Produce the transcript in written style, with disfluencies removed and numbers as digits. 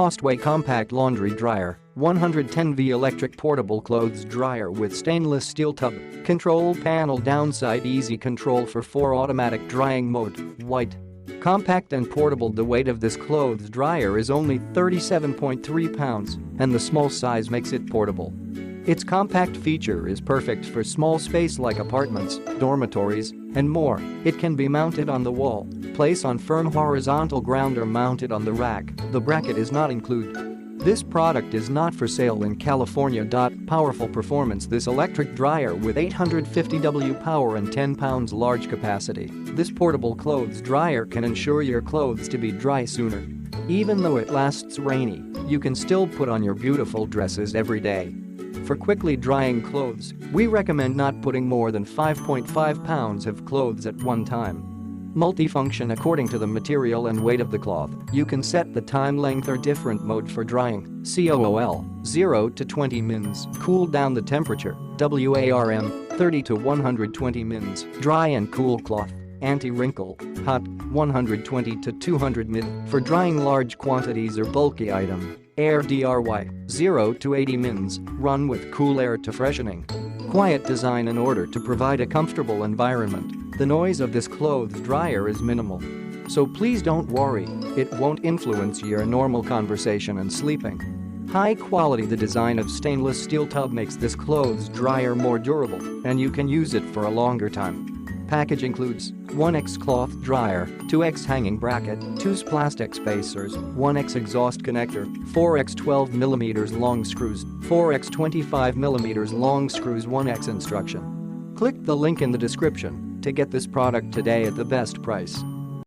COSTWAY Compact Laundry Dryer, 110V electric portable clothes dryer with stainless steel tub, control panel downside easy control for 4 automatic drying mode, white. Compact and portable. The weight of this clothes dryer is only 37.3 pounds and the small size makes it portable. Its compact feature is perfect for small space like apartments, dormitories, and more. It can be mounted on the wall, placed on firm horizontal ground or mounted on the rack. The bracket is not included. This product is not for sale in California. Powerful performance. This electric dryer with 850 W power and 10 pounds large capacity. This portable clothes dryer can ensure your clothes to be dry sooner. Even though it lasts rainy, you can still put on your beautiful dresses every day. For quickly drying clothes, we recommend not putting more than 5.5 pounds of clothes at one time. Multifunction. According to the material and weight of the cloth, you can set the time length or different mode for drying, COOL, 0 to 20 mins, cool down the temperature, WARM, 30 to 120 mins, dry and cool cloth, anti-wrinkle, hot, 120 to 200 min, for drying large quantities or bulky item, air DRY, 0 to 80 mins, run with cool air to freshening. Quiet design. In order to provide a comfortable environment, the noise of this clothes dryer is minimal. So please don't worry, it won't influence your normal conversation and sleeping. High quality. The design of stainless steel tub makes this clothes dryer more durable and you can use it for a longer time. Package includes 1X cloth dryer, 2X hanging bracket, 2 plastic spacers, 1X exhaust connector, 4X 12mm long screws, 4X 25mm long screws, 1X instruction. Click the link in the description to get this product today at the best price.